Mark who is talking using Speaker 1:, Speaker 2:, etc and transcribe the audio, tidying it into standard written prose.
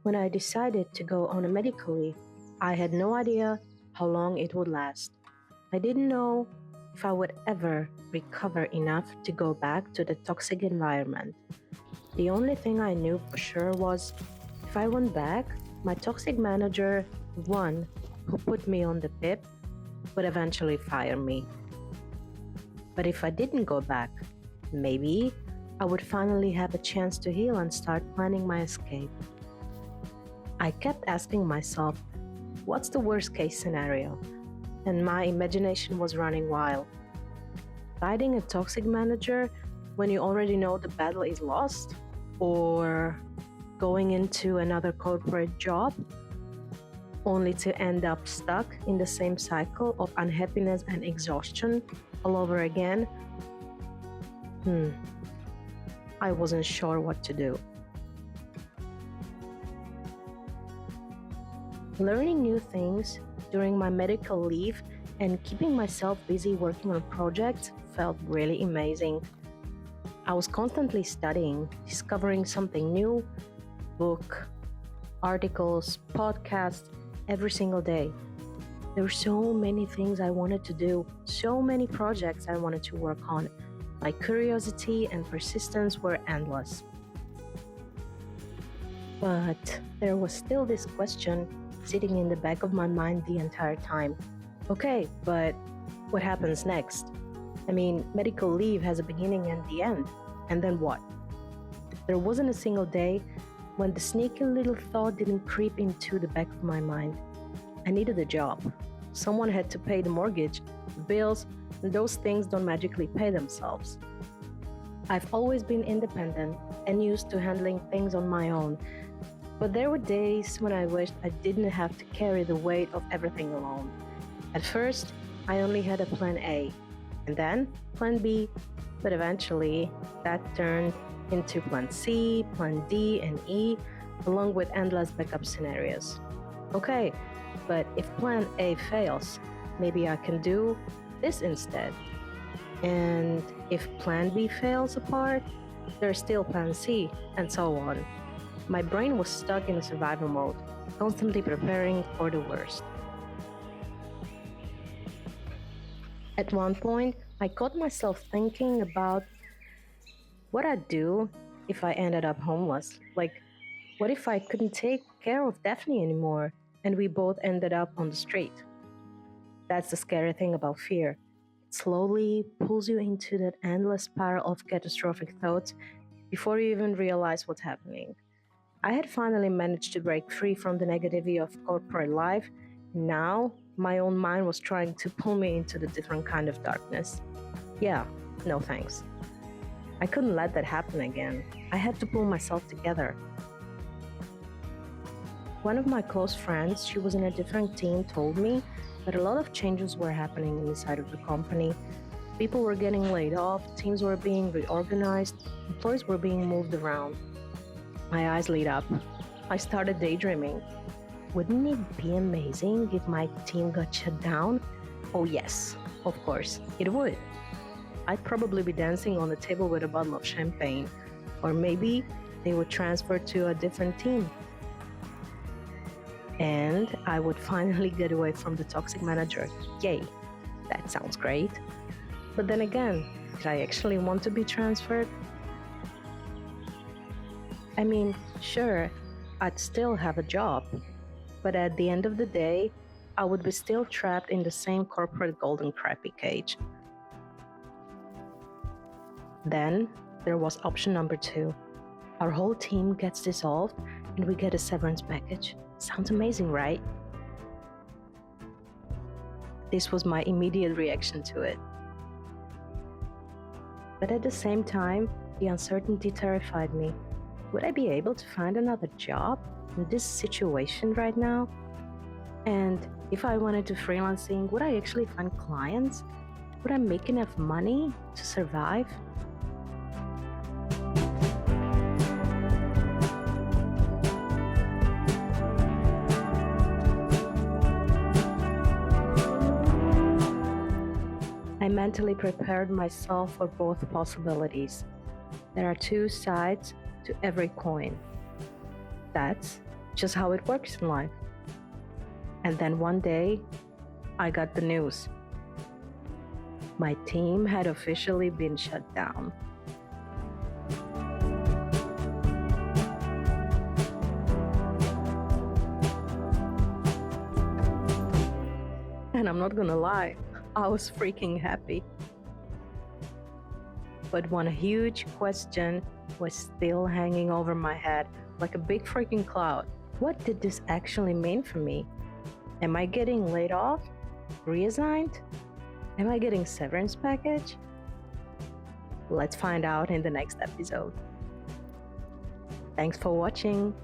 Speaker 1: When I decided to go on a medical leave, I had no idea how long it would last. I didn't know if I would ever recover enough to go back to the toxic environment. The only thing I knew for sure was if I went back, my toxic manager, the one who put me on the PIP, would eventually fire me. But if I didn't go back, maybe I would finally have a chance to heal and start planning my escape. I kept asking myself, what's the worst case scenario? And my imagination was running wild. Fighting a toxic manager when you already know the battle is lost? Or going into another corporate job only to end up stuck in the same cycle of unhappiness and exhaustion all over again? I wasn't sure what to do. Learning new things during my medical leave and keeping myself busy working on projects felt really amazing. I was constantly studying, discovering something new, book, articles, podcasts, every single day. There were so many things I wanted to do, so many projects I wanted to work on. My curiosity and persistence were endless. But there was still this question sitting in the back of my mind the entire time. Okay, but what happens next? I mean, medical leave has a beginning and the end. And then what? There wasn't a single day when the sneaky little thought didn't creep into the back of my mind. I needed a job. Someone had to pay the mortgage, the bills, and those things don't magically pay themselves. I've always been independent and used to handling things on my own. But there were days when I wished I didn't have to carry the weight of everything alone. At first, I only had a plan A, and then plan B, but eventually that turned into plan C, plan D, and E, along with endless backup scenarios. Okay, but if plan A fails, maybe I can do this instead. And if plan B fails apart, there's still plan C, and so on. My brain was stuck in a survival mode, constantly preparing for the worst. At one point, I caught myself thinking about what I'd do if I ended up homeless. Like, what if I couldn't take care of Daphne anymore and we both ended up on the street? That's the scary thing about fear. It slowly pulls you into that endless spiral of catastrophic thoughts before you even realize what's happening. I had finally managed to break free from the negativity of corporate life. Now, my own mind was trying to pull me into the different kind of darkness. Yeah, no thanks. I couldn't let that happen again. I had to pull myself together. One of my close friends, she was in a different team, told me that a lot of changes were happening inside of the company. People were getting laid off, teams were being reorganized, employees were being moved around. My eyes lit up. I started daydreaming. Wouldn't it be amazing if my team got shut down? Oh yes, of course, it would. I'd probably be dancing on the table with a bottle of champagne. Or maybe they would transfer to a different team. And I would finally get away from the toxic manager. Yay, that sounds great. But then again, did I actually want to be transferred? I mean, sure, I'd still have a job, but at the end of the day, I would be still trapped in the same corporate golden crappy cage. Then there was option number 2. Our whole team gets dissolved and we get a severance package. Sounds amazing, right? This was my immediate reaction to it. But at the same time, the uncertainty terrified me. Would I be able to find another job in this situation right now? And if I wanted to freelancing, would I actually find clients? Would I make enough money to survive? I mentally prepared myself for both possibilities. There are two sides to every coin. That's just how it works in life. And then one day, I got the news. My team had officially been shut down. And I'm not gonna lie, I was freaking happy. But one huge question was still hanging over my head like a big freaking cloud. What did this actually mean for me? Am I getting laid off? Reassigned? Am I getting severance package? Let's find out in the next episode. Thanks for watching.